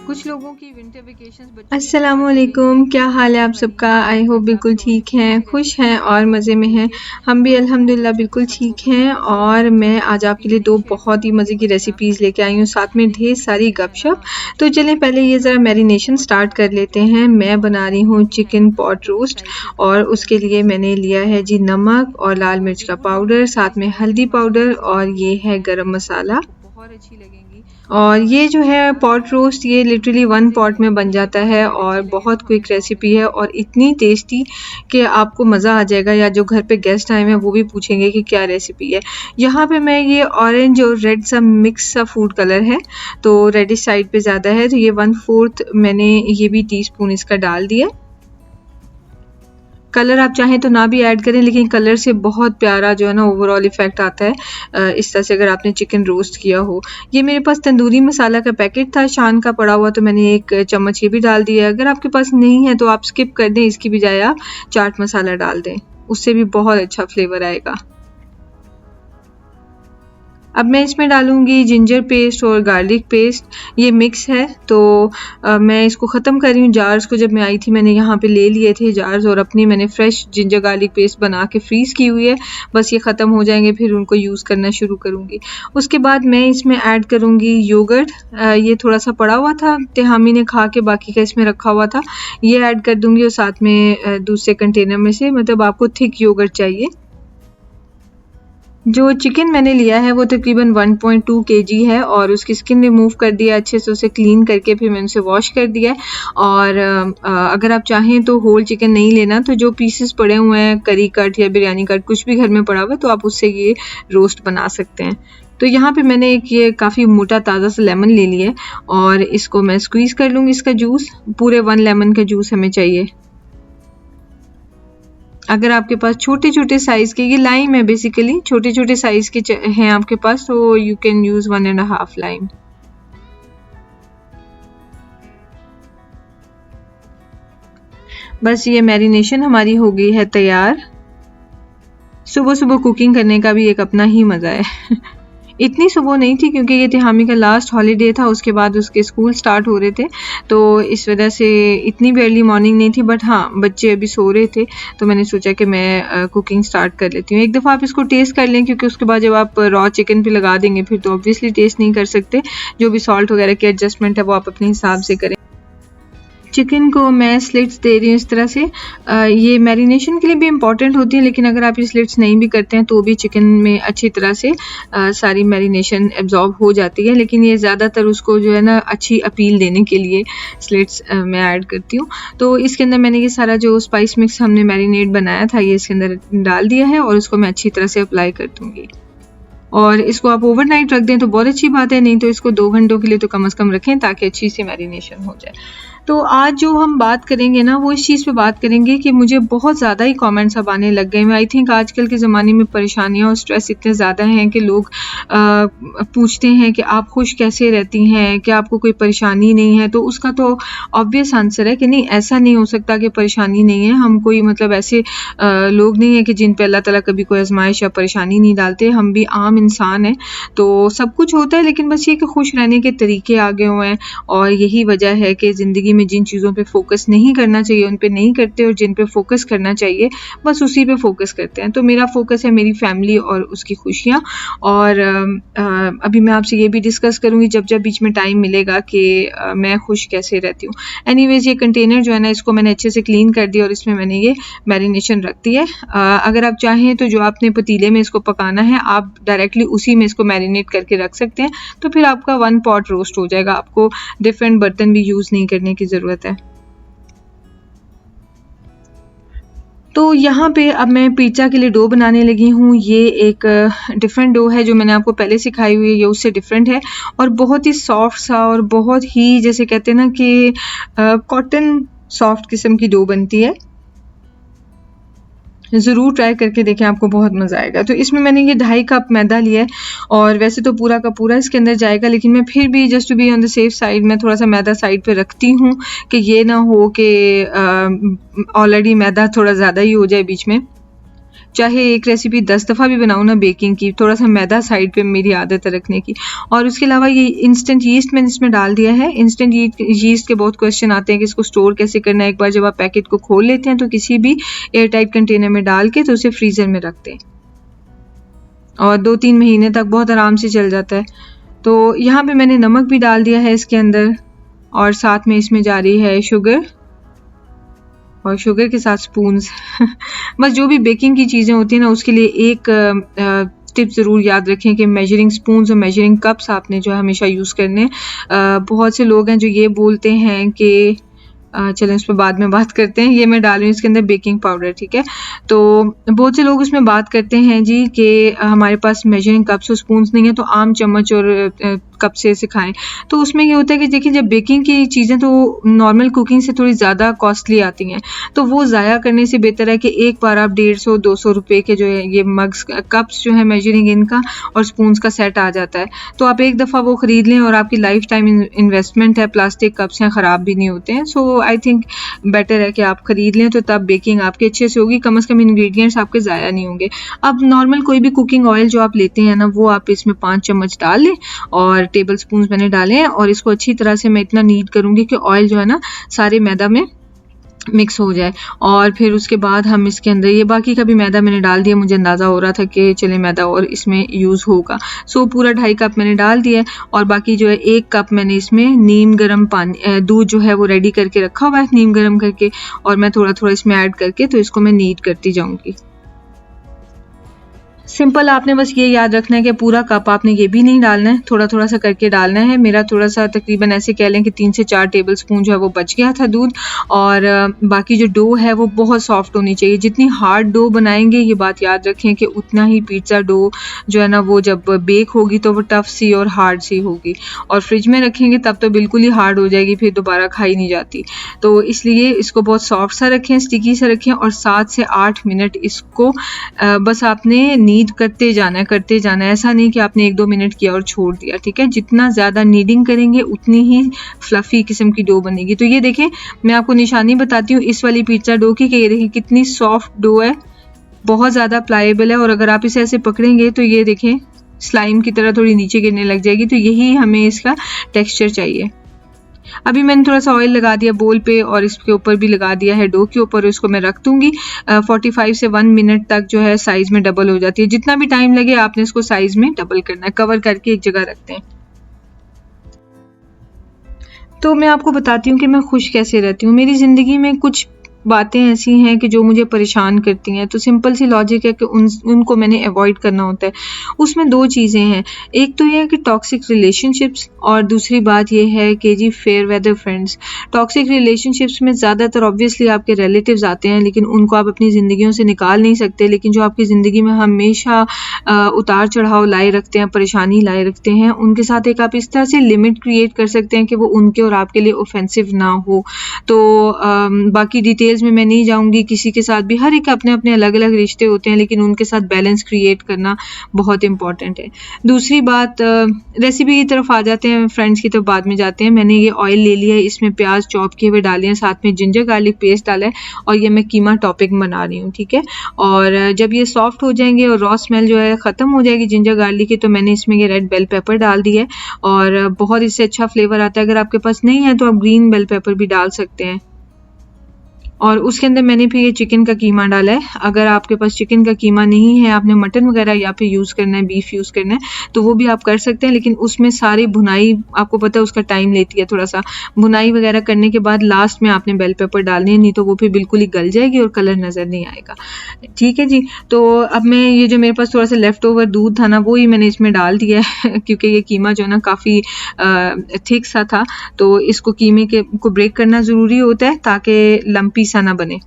कुछ लोगों की विंटर वेकेशंस बच्चों की अस्सलामुअलैकुम, क्या हाल है आप सबका। आई होप बिल्कुल ठीक हैं, खुश हैं और मज़े में हैं। हम भी अल्हम्दुलिल्लाह बिल्कुल ठीक हैं। और मैं आज आपके लिए दो बहुत ही मज़े की रेसिपीज़ लेके आई हूँ, साथ में ढेर सारी गपशप। तो चलें पहले ये ज़रा मैरिनेशन स्टार्ट कर लेते हैं। मैं बना रही हूँ चिकन पॉट रोस्ट और उसके लिए मैंने लिया है जी नमक और लाल मिर्च का पाउडर, साथ में हल्दी पाउडर और ये है गरम मसाला। बहुत अच्छी लगेंगी। और ये जो है पॉट रोस्ट ये लिटरली वन पॉट में बन जाता है और बहुत क्विक रेसिपी है और इतनी टेस्टी कि आपको मज़ा आ जाएगा, या जो घर पे गेस्ट आए हैं वो भी पूछेंगे कि क्या रेसिपी है। यहाँ पे मैं ये ऑरेंज और रेड सा मिक्स सा फूड कलर है, तो रेडिश साइड पे ज़्यादा है, तो ये 1/4 मैंने ये भी टीस्पून इसका डाल दिया। कलर आप चाहें तो ना भी ऐड करें, लेकिन कलर से बहुत प्यारा जो है ना ओवरऑल इफ़ेक्ट आता है इस तरह से अगर आपने चिकन रोस्ट किया हो। ये मेरे पास तंदूरी मसाला का पैकेट था शान का पड़ा हुआ, तो मैंने 1 चम्मच ये भी डाल दिया। अगर आपके पास नहीं है तो आप स्किप कर दें, इसकी बजाय आप चाट मसाला डाल दें, उससे भी बहुत अच्छा फ्लेवर आएगा। अब मैं इसमें डालूँगी जिंजर पेस्ट और गार्लिक पेस्ट, ये मिक्स है। तो मैं इसको ख़त्म कर रही हूँ। जार्स को जब मैं आई थी मैंने यहाँ पे ले लिए थे जार्स, और अपनी मैंने फ्रेश जिंजर गार्लिक पेस्ट बना के फ्रीज़ की हुई है। बस ये ख़त्म हो जाएंगे फिर उनको यूज़ करना शुरू करूँगी। उसके बाद मैं इसमें ऐड करूँगी योगर्ट। ये थोड़ा सा पड़ा हुआ था, तेहामी ने खा के बाकी का इसमें रखा हुआ था, ये ऐड कर दूँगी। और साथ में दूसरे कंटेनर में से, मतलब आपको थिक योगर्ट चाहिए। जो चिकन मैंने लिया है वो तकरीबन 1.2 केजी है और उसकी स्किन रिमूव कर दिया अच्छे से, उसे क्लीन करके फिर मैंने उसे वॉश कर दिया है। और अगर आप चाहें तो होल चिकन नहीं लेना, तो जो पीसेस पड़े हुए हैं करी कट या बिरयानी कट कुछ भी घर में पड़ा हुआ है तो आप उससे ये रोस्ट बना सकते हैं। तो यहाँ पे मैंने एक ये काफ़ी मोटा ताज़ा सा लेमन ले लिया है और इसको मैं स्क्वीज़ कर लूँगी। इसका जूस पूरे 1 लेमन का जूस हमें चाहिए। अगर आपके पास छोटे-छोटे साइज़ के, ये लाइम है बेसिकली, छोटे-छोटे साइज़ के हैं आपके पास, तो यू कैन यूज़ 1.5 लाइम। बस ये मैरिनेशन हमारी हो गई है तैयार। सुबह-सुबह कुकिंग करने का भी एक अपना ही मज़ा है। इतनी सुबह नहीं थी क्योंकि ये तिहामी का लास्ट हॉलीडे था, उसके बाद उसके स्कूल स्टार्ट हो रहे थे, तो इस वजह से इतनी भी अर्ली मॉर्निंग नहीं थी। बट हाँ, बच्चे अभी सो रहे थे तो मैंने सोचा कि मैं कुकिंग स्टार्ट कर लेती हूँ। एक दफ़ा आप इसको टेस्ट कर लें, क्योंकि उसके बाद जब आप रॉ चिकन पे लगा देंगे फिर तो ऑब्वियसली टेस्ट नहीं कर सकते। जो भी सॉल्ट वगैरह की एडजस्टमेंट है वो आप अपने हिसाब से करें। चिकन को मैं स्लिट्स दे रही हूँ इस तरह से। ये मैरिनेशन के लिए भी इम्पॉर्टेंट होती है, लेकिन अगर आप ये स्लिट्स नहीं भी करते हैं तो भी चिकन में अच्छी तरह से सारी मैरिनेशन एब्जॉर्ब हो जाती है। लेकिन ये ज़्यादातर उसको जो है ना अच्छी अपील देने के लिए स्लिट्स मैं ऐड करती हूँ। तो इसके अंदर मैंने ये सारा जो स्पाइस मिक्स हमने मैरिनेट बनाया था ये इसके अंदर डाल दिया है और उसको मैं अच्छी तरह से अप्लाई कर दूँगी। और इसको आप ओवरनाइट रख दें तो बहुत अच्छी बात है, नहीं तो इसको 2 घंटों के लिए तो कम से कम रखें ताकि अच्छी सी मैरिनेशन हो जाए। तो आज जो हम बात करेंगे ना वो इस चीज़ पे बात करेंगे कि मुझे बहुत ज़्यादा ही कमेंट्स अब आने लग गए हैं। आई थिंक आजकल के ज़माने में परेशानियाँ और स्ट्रेस इतने ज़्यादा हैं कि लोग पूछते हैं कि आप खुश कैसे रहती हैं, क्या आपको कोई परेशानी नहीं है। तो उसका तो ऑब्वियस आंसर है कि नहीं, ऐसा नहीं हो सकता कि परेशानी नहीं है। हम कोई मतलब ऐसे लोग नहीं हैं कि जिन पे अल्लाह ताला कभी कोई आजमाइश या परेशानी नहीं डालते। हम भी आम इंसान हैं, तो सब कुछ होता है, लेकिन बस ये कि खुश रहने के तरीके आगे हुए हैं। और यही वजह है कि ज़िंदगी में जिन चीज़ों पे फोकस नहीं करना चाहिए उन पे नहीं करते, और जिन पे फोकस करना चाहिए बस उसी पे फोकस करते हैं। तो मेरा फोकस है मेरी फैमिली और उसकी खुशियाँ। और अभी मैं आपसे ये भी डिस्कस करूँगी जब जब बीच में टाइम मिलेगा कि मैं खुश कैसे रहती हूँ। एनीवेज ये कंटेनर जो है ना इसको मैंने अच्छे से क्लीन कर दिया और इसमें मैंने ये मैरिनेशन रख दी है। अगर आप चाहें तो जो आपने पतीले में इसको पकाना है आप डायरेक्टली उसी में इसको मैरिनेट करके रख सकते हैं, तो फिर आपका 1 पॉट रोस्ट हो जाएगा। आपको डिफरेंट बर्तन भी यूज़ नहीं करने की ज़रूरत है। तो यहाँ पे अब मैं पिज़्ज़ा के लिए डो बनाने लगी हूँ। ये एक डिफरेंट डो है जो मैंने आपको पहले सिखाई हुई है, ये उससे डिफरेंट है और बहुत ही सॉफ्ट सा और बहुत ही जैसे कहते हैं ना कि कॉटन सॉफ्ट किस्म की डो बनती है। ज़रूर ट्राई करके देखें, आपको बहुत मज़ा आएगा। तो इसमें मैंने ये 2.5 कप मैदा लिया है और वैसे तो पूरा का पूरा इसके अंदर जाएगा, लेकिन मैं फिर भी just to be on the safe side मैं थोड़ा सा मैदा साइड पे रखती हूँ कि ये ना हो कि ऑलरेडी मैदा थोड़ा ज़्यादा ही हो जाए बीच में। चाहे एक रेसिपी 10 दफ़ा भी बनाऊँ ना बेकिंग की, थोड़ा सा मैदा साइड पे मेरी आदत है रखने की। और उसके अलावा ये इंस्टेंट यीस्ट मैंने इसमें डाल दिया है। इंस्टेंट यीस्ट के बहुत क्वेश्चन आते हैं कि इसको स्टोर कैसे करना है। एक बार जब आप पैकेट को खोल लेते हैं तो किसी भी एयर टाइट कंटेनर में डाल के तो उसे फ्रीज़र में रख दें और 2-3 महीने तक बहुत आराम से चल जाता है। तो यहाँ पे मैंने नमक भी डाल दिया है इसके अंदर और साथ में इसमें जा रही है शुगर और शुगर के साथ स्पून्स बस जो भी बेकिंग की चीज़ें होती हैं ना उसके लिए एक टिप ज़रूर याद रखें कि मेजरिंग स्पून्स और मेजरिंग कप्स आपने जो है हमेशा यूज़ करने। बहुत से लोग हैं जो ये बोलते हैं कि चलें उस पर बाद में बात करते हैं। ये मैं डाल रही हूँ इसके अंदर बेकिंग पाउडर, ठीक है। तो बहुत से लोग उसमें बात करते हैं जी कि हमारे पास मेजरिंग कप्स और स्पून्स नहीं है तो आम चम्मच और कप से सिखाएं। तो उसमें ये होता है कि देखिए जब बेकिंग की चीज़ें तो नॉर्मल कुकिंग से थोड़ी ज़्यादा कॉस्टली आती हैं, तो वो ज़ाया करने से बेहतर है कि एक बार आप 150-200 रुपये के जो है ये मग्स कप्स जो है मेजरिंग इनका और स्पून्स का सेट आ जाता है। तो आप एक दफ़ा वो ख़रीद लें और आपकी लाइफ टाइम इन्वेस्टमेंट है। प्लास्टिक कप्स हैं, ख़राब भी नहीं होते हैं। सो आई थिंक बेटर है कि आप ख़रीद लें तो तब बेकिंग आपकी अच्छे से होगी, कम से कम इंग्रेडिएंट्स आपके ज़ाया नहीं होंगे। अब नॉर्मल कोई भी कुकिंग ऑयल जो आप लेते हैं ना वो आप इसमें 5 चम्मच डाल लें और टेबल स्पून मैंने डाले हैं और इसको अच्छी तरह से मैं इतना नीड करूँगी कि ऑयल जो है ना सारे मैदा में मिक्स हो जाए। और फिर उसके बाद हम इसके अंदर ये बाकी का भी मैदा मैंने डाल दिया, मुझे अंदाज़ा हो रहा था कि चले मैदा और इसमें यूज़ होगा। सो पूरा 2.5 कप मैंने डाल दिया है और बाकी जो है 1 कप मैंने इसमें नीम गर्म पानी दूध जो है वो रेडी करके रखा हुआ है नीम गर्म करके और मैं थोड़ा थोड़ा इसमें ऐड करके तो इसको मैं नीड करती जाऊँगी। सिंपल आपने बस ये याद रखना है कि पूरा कप आपने ये भी नहीं डालना है, थोड़ा थोड़ा सा करके डालना है। मेरा थोड़ा सा तकरीबन ऐसे कह लें कि 3 से 4 टेबल स्पून जो है वो बच गया था दूध। और बाकी जो डो है वो बहुत सॉफ्ट होनी चाहिए। जितनी हार्ड डो बनाएंगे ये बात याद रखें कि उतना ही पिज़्ज़ा डो जो है ना वो जब बेक होगी तो वो टफ सी और हार्ड सी होगी और फ्रिज में रखेंगे तब तो बिल्कुल ही हार्ड हो जाएगी, फिर दोबारा खाई नहीं जाती। तो इसलिए इसको बहुत सॉफ्ट सा रखें, स्टिकी सा रखें और 7 से 8 मिनट इसको बस आपने नीड करते जाना है। ऐसा नहीं कि आपने 1-2 मिनट किया और छोड़ दिया, ठीक है। जितना ज़्यादा नीडिंग करेंगे उतनी ही फ्लफी किस्म की डो बनेगी। तो ये देखें मैं आपको निशानी बताती हूँ इस वाली पिज़्ज़ा डो की कि ये देखिए कितनी सॉफ्ट डो है, बहुत ज़्यादा प्लाएबल है और अगर आप इसे ऐसे पकड़ेंगे तो ये देखें स्लाइम की तरह थोड़ी नीचे गिरने लग जाएगी। तो यही हमें इसका टेक्सचर चाहिए। अभी मैंने थोड़ा सा ऑयल लगा दिया बोल पे और इसके ऊपर भी लगा दिया है डो के ऊपर, इसको मैं रख दूंगी 45 से 1 मिनट तक जो है साइज में डबल हो जाती है। जितना भी टाइम लगे आपने इसको साइज में डबल करना है, कवर करके एक जगह रखते हैं। तो मैं आपको बताती हूँ कि मैं खुश कैसे रहती हूँ। मेरी ज़िंदगी में कुछ बातें ऐसी हैं कि जो मुझे परेशान करती हैं, तो सिंपल सी लॉजिक है कि उनको मैंने अवॉइड करना होता है। उसमें 2 चीज़ें हैं, एक तो ये है कि टॉक्सिक रिलेशनशिप्स और दूसरी बात ये है कि जी fair weather friends. Toxic relationships में ज़्यादातर ऑब्वियसली आपके रिलेटिव्स आते हैं लेकिन उनको आप अपनी ज़िंदगियों से निकाल नहीं सकते, लेकिन जो आपकी ज़िंदगी में हमेशा उतार चढ़ाव लाए रखते हैं, परेशानी लाए रखते हैं, उनके साथ एक आप इस तरह से लिमिट क्रिएट कर सकते हैं कि वो उनके और आपके लिए ऑफेंसिव ना हो। तो बाकी डिटेल्स में मैं नहीं जाऊंगी, किसी के साथ भी हर एक अपने अपने अलग अलग रिश्ते होते हैं लेकिन उनके साथ बैलेंस क्रिएट करना बहुत इंपॉर्टेंट है। दूसरी बात रेसिपी की तरफ आ जाते हैं, फ्रेंड्स की तरफ बाद में जाते हैं। मैंने ये ऑयल ले लिया है, इसमें प्याज चॉप किए हुए डाले हैं, साथ में जिंजर गार्लिक पेस्ट डाला है और ये मैं कीमा टॉपिंग बना रही हूँ, ठीक है। और जब ये सॉफ्ट हो जाएंगे और रॉ स्मेल जो है ख़त्म हो जाएगी जिंजर गार्लिक की, तो मैंने इसमें ये रेड बेल पेपर डाल दिया है और बहुत इससे अच्छा फ्लेवर आता है। अगर आपके पास नहीं है तो आप ग्रीन बेल पेपर भी डाल सकते हैं। और उसके अंदर मैंने फिर ये चिकन का कीमा डाला है। अगर आपके पास चिकन का कीमा नहीं है, आपने मटन वगैरह या फिर यूज़ करना है, बीफ यूज़ करना है, तो वो भी आप कर सकते हैं, लेकिन उसमें सारी भुनाई आपको पता है उसका टाइम लेती है थोड़ा सा। भुनाई वगैरह करने के बाद लास्ट में आपने बेल पेपर डालनी है, नहीं तो वो फिर बिल्कुल ही गल जाएगी और कलर नज़र नहीं आएगा, ठीक है जी। तो अब मैं ये जो मेरे पास थोड़ा सा लेफ़्ट ओवर दूध था ना वो ही मैंने इसमें डाल दिया है क्योंकि ये कीमा जो है ना काफ़ी थिक सा था, तो इसको कीमे को ब्रेक करना ज़रूरी होता है ताकि लम्पी सा ना बने।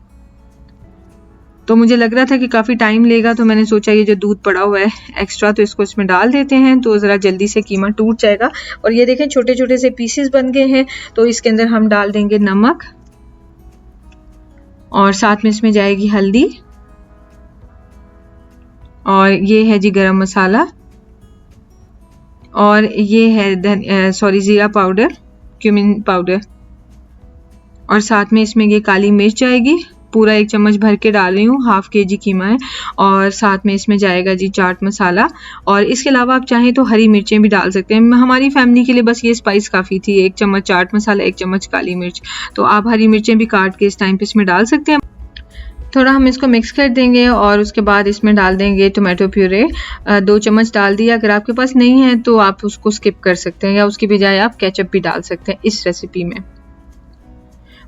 तो मुझे लग रहा था कि काफ़ी टाइम लेगा, तो मैंने सोचा ये जो दूध पड़ा हुआ है एक्स्ट्रा तो इसको इसमें डाल देते हैं, तो ज़रा जल्दी से कीमा टूट जाएगा। और ये देखें छोटे छोटे से पीसेस बन गए हैं। तो इसके अंदर हम डाल देंगे नमक और साथ में इसमें जाएगी हल्दी और ये है जी गरम मसाला और ये है ज़ीरा पाउडर, क्यूमिन पाउडर और साथ में इसमें ये काली मिर्च आएगी पूरा 1 चम्मच भर के डाल रही हूँ, हाफ केजी कीमा है। और साथ में इसमें जाएगा जी चाट मसाला, और इसके अलावा आप चाहें तो हरी मिर्चें भी डाल सकते हैं। हमारी फैमिली के लिए बस ये स्पाइस काफ़ी थी, 1 चम्मच चाट मसाला, 1 चम्मच काली मिर्च। तो आप हरी मिर्चें भी काट के इस टाइम पे इसमें डाल सकते हैं। थोड़ा हम इसको मिक्स कर देंगे और उसके बाद इसमें डाल देंगे टोमेटो प्यूरे, 2 चम्मच डाल दिया। अगर आपके पास नहीं है तो आप उसको स्किप कर सकते हैं, या उसकी बजाय आप केचप भी डाल सकते हैं इस रेसिपी में।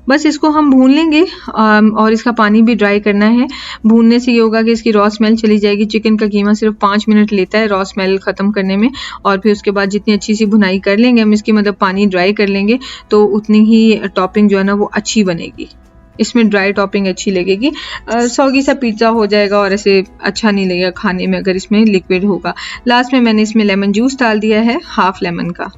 बस इसको हम भून लेंगे और इसका पानी भी ड्राई करना है। भूनने से ये होगा कि इसकी रॉ स्मेल चली जाएगी। चिकन का कीमा सिर्फ 5 मिनट लेता है रॉ स्मेल ख़त्म करने में, और फिर उसके बाद जितनी अच्छी सी भुनाई कर लेंगे हम इसकी, मतलब पानी ड्राई कर लेंगे, तो उतनी ही टॉपिंग जो है ना वो अच्छी बनेगी। इसमें ड्राई टॉपिंग अच्छी लगेगी। सॉगी सा पिज़्ज़ा हो जाएगा और ऐसे अच्छा नहीं लगेगा खाने में अगर इसमें लिक्विड होगा। लास्ट में मैंने इसमें लेमन जूस डाल दिया है, हाफ लेमन का,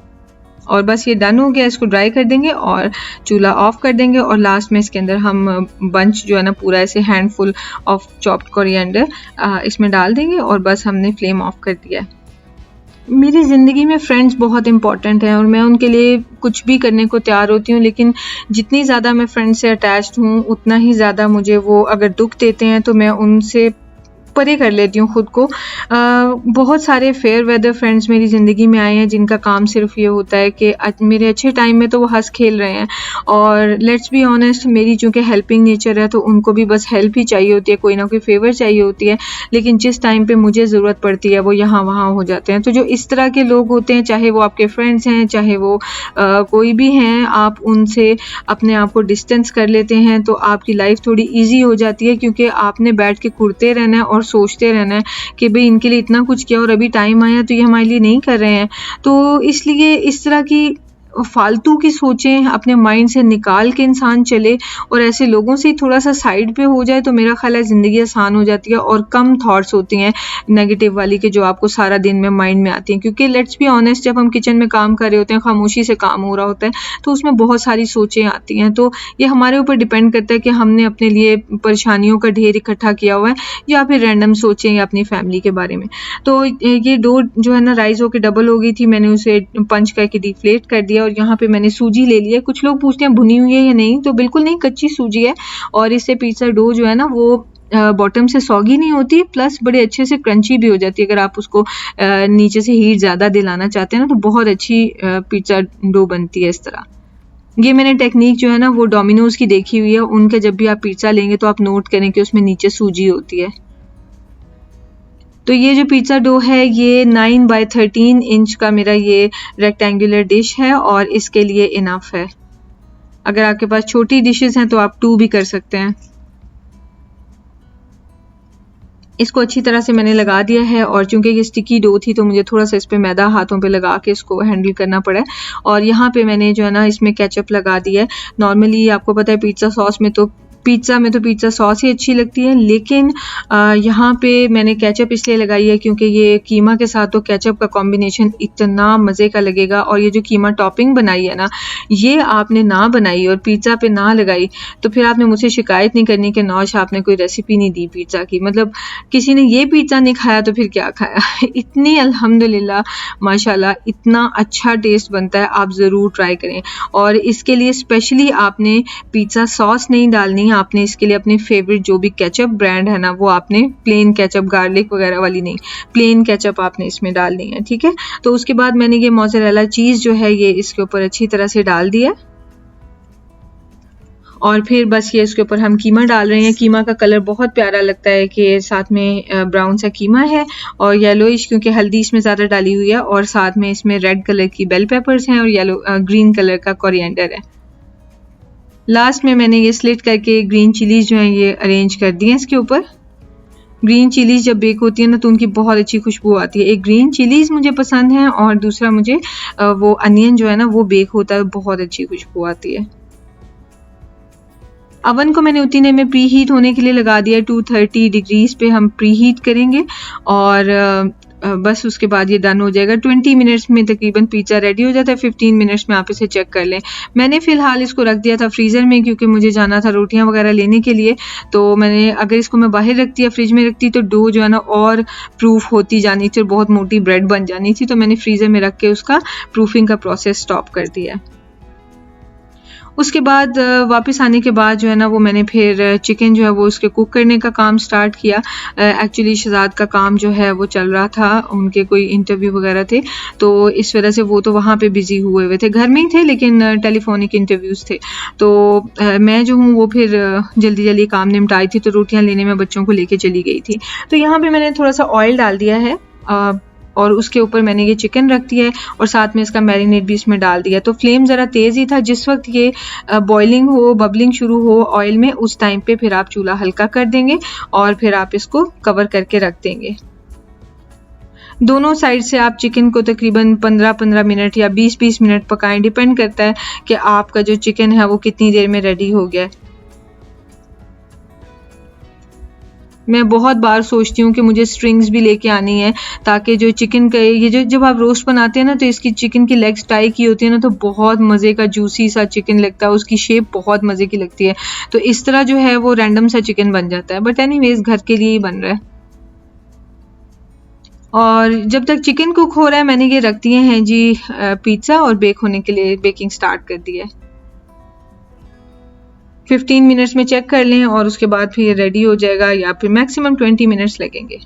और बस ये डन हो गया। इसको ड्राई कर देंगे और चूल्हा ऑफ कर देंगे, और लास्ट में इसके अंदर हम बंच जो है ना पूरा ऐसे हैंडफुल ऑफ चॉप्ड कोरिएंडर इसमें डाल देंगे, और बस हमने फ्लेम ऑफ कर दिया है। मेरी ज़िंदगी में फ्रेंड्स बहुत इंपॉर्टेंट हैं और मैं उनके लिए कुछ भी करने को तैयार होती हूँ, लेकिन जितनी ज़्यादा मैं फ्रेंड्स से अटैच्ड हूँ उतना ही ज़्यादा मुझे वो अगर दुख देते हैं तो मैं उनसे परे कर लेती हूँ खुद को। बहुत सारे फेयर वेदर फ्रेंड्स मेरी ज़िंदगी में आए हैं जिनका काम सिर्फ ये होता है कि मेरे अच्छे टाइम में तो वो हंस खेल रहे हैं, और लेट्स बी ऑनेस्ट, मेरी चूँकि हेल्पिंग नेचर है तो उनको भी बस हेल्प ही चाहिए होती है, कोई ना कोई फेवर चाहिए होती है, लेकिन जिस टाइम पे मुझे ज़रूरत पड़ती है वो यहाँ वहाँ हो जाते हैं। तो जो इस तरह के लोग होते हैं, चाहे वो आपके फ्रेंड्स हैं, चाहे वो कोई भी हैं, आप उनसे अपने आप को डिस्टेंस कर लेते हैं तो आपकी लाइफ थोड़ी ईजी हो जाती है, क्योंकि आपने बैठ के कुड़ते रहना है और सोचते रहना है कि भाई इनके लिए इतना कुछ किया और अभी टाइम आया तो ये हमारे लिए नहीं कर रहे हैं। तो इसलिए इस तरह की फालतू की सोचें अपने माइंड से निकाल के इंसान चले और ऐसे लोगों से थोड़ा सा साइड पे हो जाए तो मेरा ख्याल है ज़िंदगी आसान हो जाती है, और कम थॉट्स होती हैं नेगेटिव वाली कि जो आपको सारा दिन में माइंड में आती हैं। क्योंकि लेट्स बी ऑनेस्ट, जब हम किचन में काम कर रहे होते हैं, खामोशी से काम हो रहा होता है, तो उसमें बहुत सारी सोचें आती हैं। तो ये हमारे ऊपर डिपेंड करता है कि हमने अपने लिए परेशानियों का ढेर इकट्ठा किया हुआ है या फिर रैंडम सोचें या अपनी फैमिली के बारे में। तो ये डो जो है ना राइस होकर डबल हो गई थी, मैंने उसे पंच करके डिफ्लेट कर दिया, और यहाँ पे मैंने सूजी ले ली है। कुछ लोग पूछते हैं भुनी हुई है या नहीं, तो बिल्कुल नहीं, कच्ची सूजी है, और इससे पिज़्ज़ा डो जो है ना वो बॉटम से सॉगी नहीं होती, प्लस बड़े अच्छे से क्रंची भी हो जाती है। अगर आप उसको नीचे से हीट ज़्यादा दिलाना चाहते हैं ना तो बहुत अच्छी पिज़्ज़ा डो बनती है इस तरह। ये मैंने टेक्निक जो है ना वो डोमिनोज़ की देखी हुई है, उनके जब भी आप पिज़्ज़ा लेंगे तो आप नोट करें कि उसमें नीचे सूजी होती है। तो ये जो पिज़्ज़ा डो है ये 9 बाय 13 इंच का मेरा ये रेक्टेंगुलर डिश है, और इसके लिए इनफ है। अगर आपके पास छोटी डिशेस हैं तो आप 2 भी कर सकते हैं। इसको अच्छी तरह से मैंने लगा दिया है, और चूंकि ये स्टिकी डो थी तो मुझे थोड़ा सा इस पे मैदा हाथों पे लगा के इसको हैंडल करना पड़ा है। और यहाँ पे मैंने जो है ना इसमें केचप लगा दिया है। नॉर्मली आपको पता है पिज़्ज़ा में तो पिज़्ज़ा सॉस ही अच्छी लगती है, लेकिन यहाँ पे मैंने केचप इसलिए लगाई है क्योंकि ये कीमा के साथ तो केचप का कॉम्बिनेशन इतना मज़े का लगेगा। और ये जो कीमा टॉपिंग बनाई है ना, ये आपने ना बनाई और पिज़्ज़ा पे ना लगाई तो फिर आपने मुझसे शिकायत नहीं करनी कि नौश आपने कोई रेसिपी नहीं दी पिज़्ज़ा की। मतलब किसी ने ये पिज़्ज़ा नहीं खाया तो फिर क्या खाया। इतनी अल्हम्दुलिल्लाह माशाल्लाह इतना अच्छा टेस्ट बनता है, आप ज़रूर ट्राई करें। और इसके लिए स्पेशली आपने पिज़्ज़ा सॉस नहीं डालनी, आपने इसके लिए अपनी फेवरेट जो भी केचप ब्रांड है ना वो आपने प्लेन केचप, गार्लिक वगैरह वाली नहीं, प्लेन केचप आपने इसमें डालनी है, ठीक है। तो उसके बाद मैंने ये मोज़रेला चीज़ जो है ये इसके ऊपर अच्छी तरह से डाल दिया, और फिर बस ये इसके ऊपर हम कीमा डाल रहे हैं। कीमा का कलर बहुत प्यारा लगता है कि साथ में ब्राउन सा कीमा है और येलोइश, क्योंकि हल्दी इसमें ज़्यादा डाली हुई है, और साथ में इसमें रेड कलर की बेल पेपर्स हैं और ग्रीन कलर का कोरिएंडर है। लास्ट में मैंने ये स्लिट करके ग्रीन चिलीज जो है ये अरेंज कर दी है इसके ऊपर। ग्रीन चिलीज जब बेक होती है ना तो उनकी बहुत अच्छी खुशबू आती है। एक ग्रीन चिलीज मुझे पसंद है और दूसरा मुझे वो अनियन जो है ना वो बेक होता है, बहुत अच्छी खुशबू आती है। अवन को मैंने उतने में प्री हीट होने के लिए लगा दिया, 230 डिग्रीज पे हम प्री हीट करेंगे, और बस उसके बाद ये डन हो जाएगा। 20 मिनट्स में तकरीबन पिज़्ज़ा रेडी हो जाता है। 15 मिनट्स में आप इसे चेक कर लें। मैंने फ़िलहाल इसको रख दिया था फ्रीज़र में क्योंकि मुझे जाना था रोटियां वगैरह लेने के लिए। तो मैंने अगर इसको मैं बाहर रखती या फ्रिज में रखती तो डो जो है ना और प्रूफ होती जानी थी और बहुत मोटी ब्रेड बन जानी थी। तो मैंने फ्रीज़र में रख के उसका प्रूफिंग का प्रोसेस स्टॉप कर दिया। उसके बाद वापस आने के बाद जो है ना वो मैंने फिर चिकन जो है वो उसके कुक करने का काम स्टार्ट किया। एक्चुअली शहजाद का काम जो है वो चल रहा था, उनके कोई इंटरव्यू वगैरह थे, तो इस वजह से वो तो वहाँ पे बिज़ी हुए थे, घर में ही थे लेकिन टेलीफोनिक इंटरव्यूज़ थे। तो मैं जो हूँ वो फिर जल्दी जल्दी काम निपटाई थी, तो रोटियाँ लेने में बच्चों को लेके चली गई थी। तो यहाँ पे मैंने थोड़ा सा ऑयल डाल दिया है और उसके ऊपर मैंने ये चिकन रख दिया है और साथ में इसका मैरिनेट भी इसमें डाल दिया। तो फ्लेम ज़रा तेज़ ही था। जिस वक्त ये बॉइलिंग हो, बबलिंग शुरू हो ऑयल में, उस टाइम पे फिर आप चूल्हा हल्का कर देंगे और फिर आप इसको कवर करके रख देंगे। दोनों साइड से आप चिकन को तकरीबन 15-15 मिनट या 20-20 मिनट पकाएं, डिपेंड करता है कि आपका जो चिकन है वो कितनी देर में रेडी हो गया है। मैं बहुत बार सोचती हूँ कि मुझे स्ट्रिंग्स भी लेके आनी है, ताकि जो चिकन का ये जो जब आप रोस्ट बनाते हैं ना तो इसकी चिकन की लेग्स टाई की होती है ना, तो बहुत मज़े का जूसी सा चिकन लगता है, उसकी शेप बहुत मज़े की लगती है। तो इस तरह जो है वो रैंडम सा चिकन बन जाता है, बट एनीवेज घर के लिए ही बन रहा है। और जब तक चिकन कुक हो रहा है मैंने ये रख दिए हैं जी पिज़्ज़ा, और बेक होने के लिए बेकिंग स्टार्ट कर दिया है। 15 मिनट्स में चेक कर लें और उसके बाद फिर ये रेडी हो जाएगा, या फिर मैक्सिमम 20 मिनट्स लगेंगे।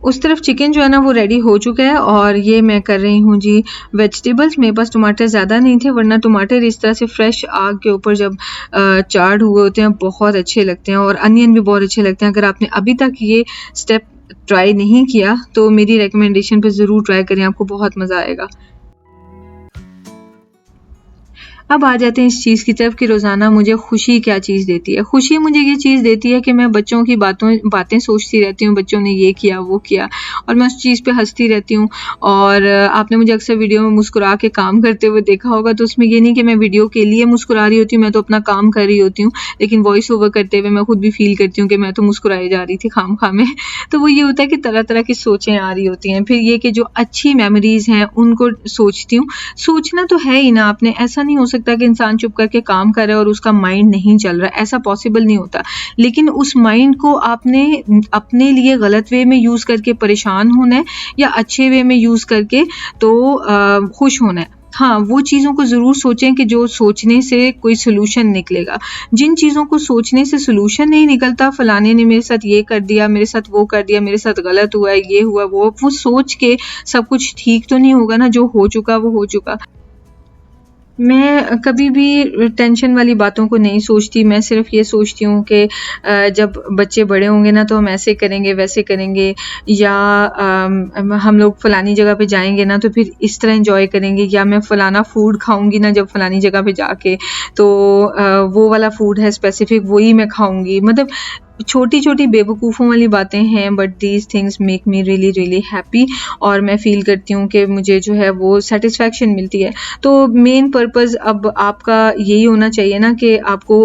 उस तरफ चिकन जो है ना वो रेडी हो चुका है और ये मैं कर रही हूँ जी वेजिटेबल्स। मेरे पास टमाटर ज़्यादा नहीं थे, वरना टमाटर इस तरह से फ्रेश आग के ऊपर जब चार्ड हुए होते हैं बहुत अच्छे लगते हैं, और अनियन भी बहुत अच्छे लगते हैं। अगर आपने अभी तक ये स्टेप ट्राई नहीं किया तो मेरी रिकमेंडेशन पे ज़रूर ट्राई करें, आपको बहुत मज़ा आएगा। अब आ जाते हैं इस चीज़ की तरफ कि रोज़ाना मुझे खुशी क्या चीज़ देती है। खुशी मुझे ये चीज़ देती है कि मैं बच्चों की बातें सोचती रहती हूँ, बच्चों ने ये किया वो किया, और मैं उस चीज़ पे हंसती रहती हूँ। और आपने मुझे अक्सर वीडियो में मुस्कुरा के काम करते हुए देखा होगा, तो उसमें ये नहीं कि मैं वीडियो के लिए मुस्कुरा रही होती हूँ, मैं तो अपना काम कर रही होती हूँ, लेकिन वॉइस ओवर करते हुए मैं खुद भी फील करती हूँ कि मैं तो मुस्कुराई जा रही थी खामखा में। तो वो ये होता है कि तरह तरह की सोचें आ रही होती हैं। फिर ये कि जो अच्छी मेमोरीज़ हैं उनको सोचती हूँ। सोचना तो है ही ना आपने, ऐसा नहीं हो सकता कि इंसान चुप करके काम कर रहा है और उसका माइंड नहीं चल रहा, ऐसा पॉसिबल नहीं होता। लेकिन उस माइंड को आपने अपने लिए गलत वे में यूज़ करके परेशान होना है या अच्छे वे में यूज़ करके तो खुश होना है। हाँ, वो चीज़ों को ज़रूर सोचें कि जो सोचने से कोई सोल्यूशन निकलेगा। जिन चीज़ों को सोचने से सोल्यूशन नहीं निकलता, फलाने ने मेरे साथ ये कर दिया, मेरे साथ वो कर दिया, मेरे साथ गलत हुआ, ये हुआ, वो सोच के सब कुछ ठीक तो नहीं होगा ना। जो हो चुका वो हो चुका। मैं कभी भी टेंशन वाली बातों को नहीं सोचती। मैं सिर्फ़ ये सोचती हूँ कि जब बच्चे बड़े होंगे ना तो हम ऐसे करेंगे, वैसे करेंगे, या हम लोग फ़लानी जगह पे जाएँगे ना तो फिर इस तरह एन्जॉय करेंगे, या मैं फ़लाना फ़ूड खाऊँगी ना जब फ़लानी जगह पे जाके, तो वो वाला फ़ूड है स्पेसिफ़िक, वही मैं खाऊँगी। मतलब छोटी-छोटी बेवकूफ़ों वाली बातें हैं, but these things make me really really happy, और मैं फ़ील करती हूँ कि मुझे जो है वो सैटिस्फैक्शन मिलती है। तो मेन पर्पज़ अब आपका यही होना चाहिए ना कि आपको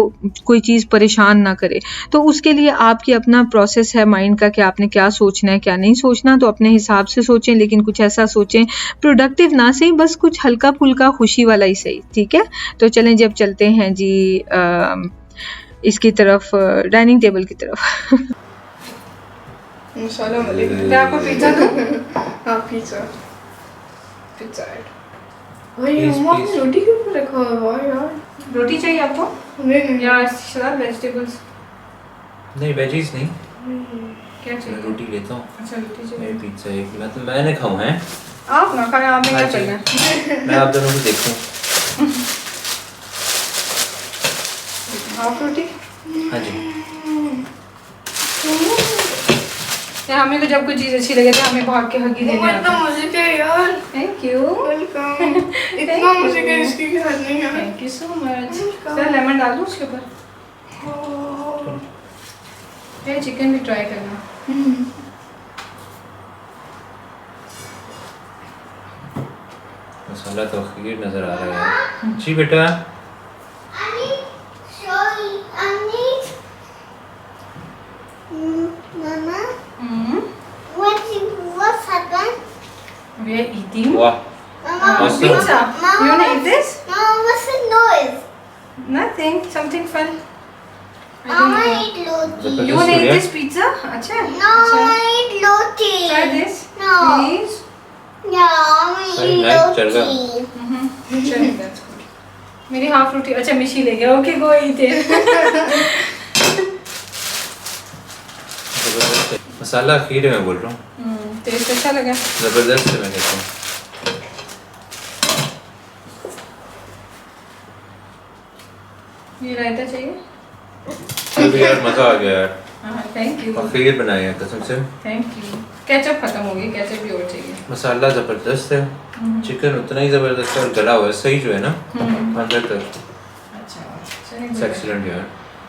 कोई चीज़ परेशान ना करे। तो उसके लिए आपकी अपना प्रोसेस है माइंड का कि आपने क्या सोचना है, क्या नहीं सोचना। तो अपने हिसाब से सोचें, लेकिन कुछ ऐसा सोचें प्रोडक्टिव ना सही, बस कुछ हल्का-फुल्का खुशी वाला ही सही, ठीक है? तो चलें जी अब चलते हैं जी इसकी तरफ, डाइनिंग टेबल की तरफ। अस्सलाम वालेकुम। क्या आपको पिज़्ज़ा दूँ? हाँ पिज़्ज़ा पिज़्ज़ा ऐड। भाई मम्मा ने रोटी क्यों ऊपर रखा हुआ है यार? रोटी चाहिए आपको नहीं या सलाद वेजिटेबल्स? नहीं वेजीज नहीं, क्या मैं चाहिए? रोटी लेता हूँ। अच्छा रोटी चाहिए। मेरी पिज़्ज़ा एक मैं तो मैंने खाऊँ हैं। आप ना खाएं, आपने क्या हाँ जी। करना है? मैं आप दोनों को देखूँ। हाफ रोटी? हाँ जी। या हमें तो जब कोई चीज़ अच्छी लगे तो हमें भाग के हगी देने इतना मजे का है यार। Thank you. वेलकम। इतना मजे का इसकी घर नहीं है। Thank you so much. Sir lemon डाल दूँ उसके ऊपर? ये चिकन भी ट्राई करना। मसाला तो खीर नज़र आ रहा है। जी बेटा। Mama, Hmm. what's happened? We are eating वाह। Mama, Awesome. pizza. Mama, You wanna eat this? Mama, what's the noise? Nothing. Something fun. I don't Mama, know. eat roti. The- You wanna eat Yes, this pizza? अच्छा. No, अच्छा. I eat roti. Try this. No. Please. No, I Very eat nice, चल roti. रहा। चलो, that's good. मेरी half रोटी अच्छा मिशी ले गया। Okay go eat it. जबरदस्त है। मसाला खीर है मैं बोल रहा हूँ, टेस्ट अच्छा लगा। जबरदस्त है मैं कहता हूँ। ये रायता चाहिए? अभी यार मजा आ गया यार, हाँ थैंक यू। और खीर बनाई है कसम से। Thank you. केचप खत्म हो गई, केचप भी और चाहिए। मसाला जबरदस्त है, चिकन उतना ही जबरदस्त है और गला हुआ है सही जो है ना अंदर तक। अच्छा चलिए एक्सीलेंट यार।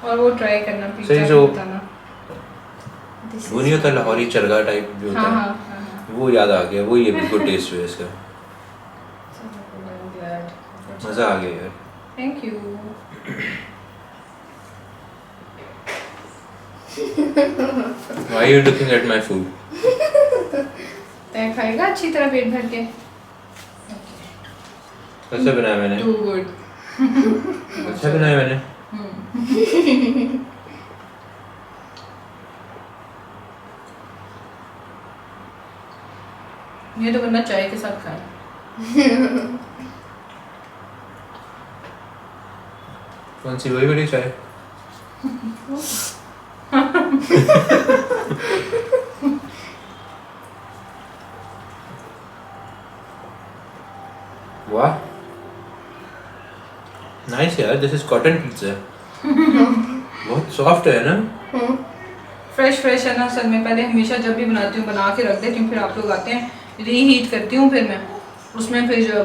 और वो ट्राई करना सही पिज्जा जो- बताना। वो नहीं होता लाहौरी चरगा टाइप जो होता हाँ है, हाँ वो याद आ गया, वही है बिल्कुल टेस्ट जो है इसका। मजा आ गया यार। Thank you. Why are you looking at my food? तय खाएगा अच्छी तरह पेट भर के। कैसे बनाया मैंने? Too good. अच्छा बनाया मैंने। ये तो बंदा चाय के साथ खाए। कौन सी वही वाली चाय? वाह नाइस यार, दिस इज कॉटन पिज्जा। बहुत सॉफ्ट है ना। फ्रेश फ्रेश है ना। असल में पहले हमेशा जब भी बनाती हूँ बना के रख देती हूँ, फिर आप लोग आते हैं रीहीट करती हूँ, फिर मैं उसमें फिर जो है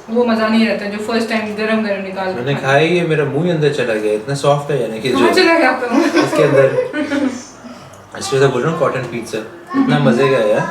वो मज़ा नहीं रहता जो फर्स्ट टाइम गरम गरम निकाल के मैंने खाते खाया ही है, मेरा मुंह ही अंदर चला गया, इतना सॉफ्ट है यानी कि हैं। जो कहाँ चला गया आपका मुंह? इसके अंदर। इसलिए तो बोल रहा हूँ कॉटन पिज्जा इतना मजे का है यार।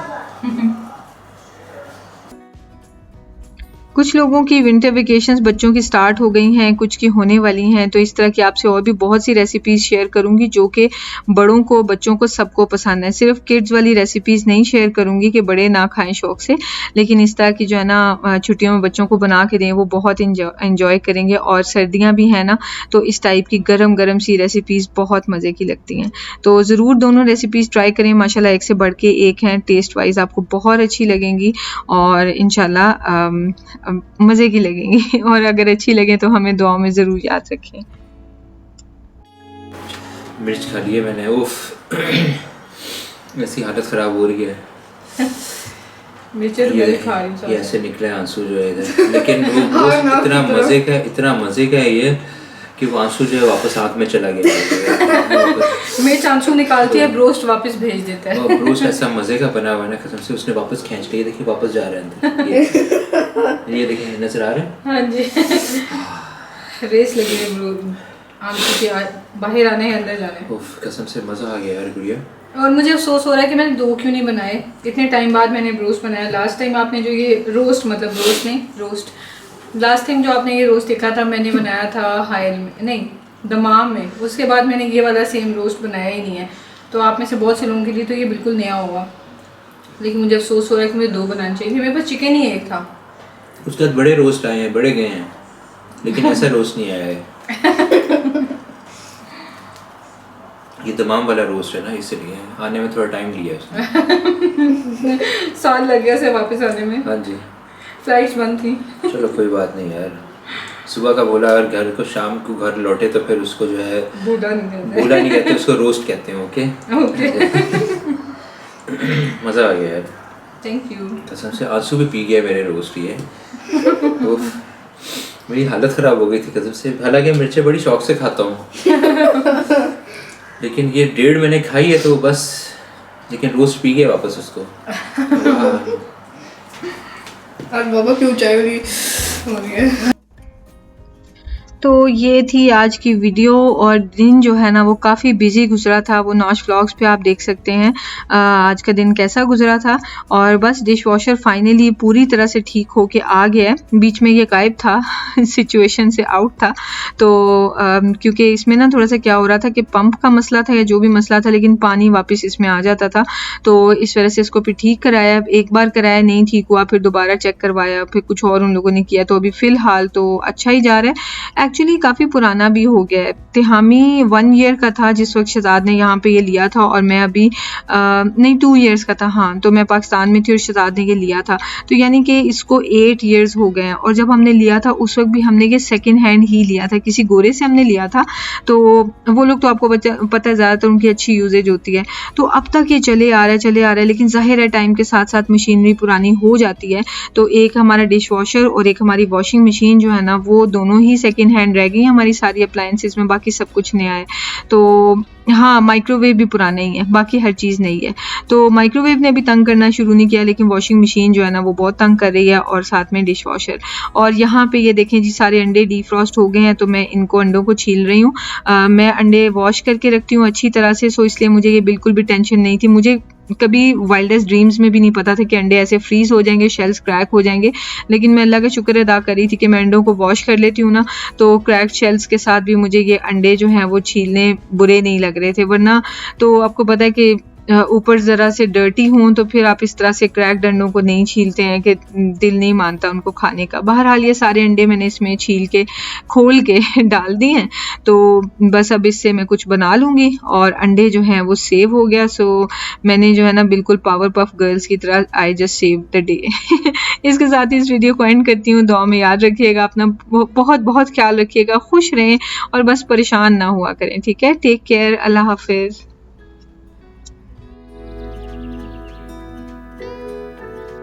कुछ लोगों की विंटर वेकेशंस बच्चों की स्टार्ट हो गई हैं, कुछ की होने वाली हैं, तो इस तरह की आपसे और भी बहुत सी रेसिपीज़ शेयर करूंगी जो कि बड़ों को बच्चों को सबको पसंद है। सिर्फ किड्स वाली रेसिपीज़ नहीं शेयर करूंगी कि बड़े ना खाएं शौक से, लेकिन इस तरह की जो है ना छुट्टियों में बच्चों को बना के दें, वो बहुत इंजॉय करेंगे। और सर्दियाँ भी हैं ना, तो इस टाइप की गरम गरम सी रेसिपीज़ बहुत मज़े की लगती हैं। तो ज़रूर दोनों रेसिपीज़ ट्राई करें, माशाल्लाह एक से बढ़ के एक हैं, टेस्ट वाइज आपको बहुत अच्छी लगेंगी और इंशाल्लाह मज़े की लगेंगी। और अगर अच्छी लगे तो हमें दुआओं में ज़रूर याद रखें। मिर्च खा लिए मैंने, उफ ऐसी हालत ख़राब हो रही है। मिर्चें तो ये मैं खा रही हूँ। ये ऐसे निकले आंसू जो है इधर, लेकिन वो इतना मज़े का है ये कि वो आंसू जो है वापस आँख में चला गया। मिर्च आंसू निकालती है, ब्रोस्ट वापस भेज देता है। वो ब्रोस्ट ऐसा मज़े का बना हुआ है ना कसम से, उसने वापस खींच लिया। देखिए वापस जा रहे हैं अंदर, ये देखिए नज़र आ रहे हैं। हाँ जी। रेस लगी है ब्रो आंसू की, बाहर आने हैं अंदर जाने। उफ कसम से मज़ा आ गया यार गुड़िया। और मुझे अफसोस हो रहा है कि मैंने 2 क्यों नहीं बनाए। इतने टाइम बाद मैंने ब्रोस्ट बनाया। लास्ट टाइम आपने जो ये रोस्ट लास्ट टाइम जो आपने ये रोस्ट देखा था, मैंने बनाया था हायल में, नहीं दमाम में। उसके बाद मैंने ये वाला सेम रोस्ट बनाया ही नहीं है। तो आप में से बहुत से लोगों के लिए तो ये बिल्कुल नया होगा, लेकिन मुझे अफसोस हो रहा है कि मुझे 2 बनाने चाहिए। मेरे पास चिकन ही एक था। उसके बाद बड़े रोस्ट आए हैं, बड़े गए हैं, लेकिन ऐसा रोस्ट नहीं आया है। ये दमाम वाला रोस्ट है ना, इसलिए आने में थोड़ा टाइम लिया उसने। साल लग गया उसे वापस आने में। हाँ जी, फ्लाइट्स बंद थी। चलो कोई बात नहीं यार। सुबह का बोला और घर को शाम को घर लौटे तो फिर उसको जो है बूढ़ा नहीं कहते, उसको रोस्ट कहते हैं। ओके मज़ा आ गया यार, थैंक यू। कसम से आंसू भी पी गया मेरे रोस्ट ये। उफ, मेरी हालत ख़राब हो गई थी कसम से। हालांकि मिर्चें बड़ी शौक से खाता हूँ, लेकिन ये 1.5 महीने खाई है तो बस, लेकिन रोस्ट पी गया वापस उसको। और बाबा की ऊंचाई वाली हो रही है। तो ये थी आज की वीडियो और दिन जो है ना वो काफ़ी बिजी गुजरा था। वो नौश व्लॉग्स पे आप देख सकते हैं आज का दिन कैसा गुजरा था। और बस डिश वॉशर फाइनली पूरी तरह से ठीक होके आ गया है। बीच में ये गायब था, सिचुएशन से आउट था। तो क्योंकि इसमें ना थोड़ा सा क्या हो रहा था कि पंप का मसला था या जो भी मसला था, लेकिन पानी वापस इसमें आ जाता था। तो इस वजह से इसको फिर ठीक कराया। एक बार कराया नहीं ठीक हुआ, फिर दोबारा चेक करवाया, फिर कुछ और उन लोगों ने किया। तो अभी फ़िलहाल तो अच्छा ही जा रहा है। एक्चुअली एक्चुअली काफ़ी पुराना भी हो गया है। तिहामी 1 ईयर का था जिस वक्त शहजाद ने यहाँ पे ये लिया था, और मैं अभी नहीं 2 ईयर्स का था, हाँ, तो मैं पाकिस्तान में थी और शहजाद ने ये लिया था, तो यानी कि इसको 8 ईयर्स हो गए हैं। और जब हमने लिया था उस वक्त भी हमने ये सेकेंड हैंड ही लिया था, किसी गोरे से हमने लिया था, तो वो लोग तो आपको पता है ज़्यादातर उनकी अच्छी यूजेज होती है, तो अब तक ये चले आ रहा है, लेकिन जाहिर है टाइम के साथ साथ मशीनरी पुरानी हो जाती है। तो एक हमारा डिश वॉशर और एक हमारी वॉशिंग मशीन जो है ना, वो दोनों ही सेकेंड हैंड रह गई हमारी सारी अप्लायंसेस में, बाकी सब कुछ नया है। तो हाँ, माइक्रोवेव भी पुराना ही है, बाकी हर चीज़ नई है। तो माइक्रोवेव ने अभी तंग करना शुरू नहीं किया, लेकिन वॉशिंग मशीन जो है ना वो बहुत तंग कर रही है, और साथ में डिश वॉशर। और यहाँ पे ये देखें जी, सारे अंडे डीफ्रॉस्ट हो गए हैं, तो मैं इनको अंडों को छील रही हूँ। मैं अंडे वॉश करके रखती हूँ अच्छी तरह से, सो इसलिए मुझे ये बिल्कुल भी टेंशन नहीं थी। मुझे कभी वाइल्डेस्ट ड्रीम्स में भी नहीं पता था कि अंडे ऐसे फ्रीज हो जाएंगे, शेल्स क्रैक हो जाएंगे, लेकिन मैं अल्लाह का शुक्र अदा कर रही थी कि मैं अंडों को वॉश कर लेती हूँ ना, तो क्रैक शेल्स के साथ भी मुझे ये अंडे जो हैं वो छीलने बुरे नहीं लग रहे थे। वरना तो आपको पता है कि ऊपर ज़रा से डर्टी हों तो फिर आप इस तरह से क्रैक्ड अंडों को नहीं छीलते हैं कि दिल नहीं मानता उनको खाने का। बहरहाल ये सारे अंडे मैंने इसमें छील के खोल के डाल दिए हैं, तो बस अब इससे मैं कुछ बना लूँगी और अंडे जो हैं वो सेव हो गया। सो मैंने जो है ना बिल्कुल पावर पफ गर्ल्स की तरह I just save the day. इसके साथ ही इस वीडियो को एंड करती हूँ। दुआ में याद रखिएगा, अपना बहुत बहुत ख्याल रखिएगा, खुश रहें और बस परेशान ना हुआ करें, ठीक है? टेक केयर, अल्लाह हाफिज़।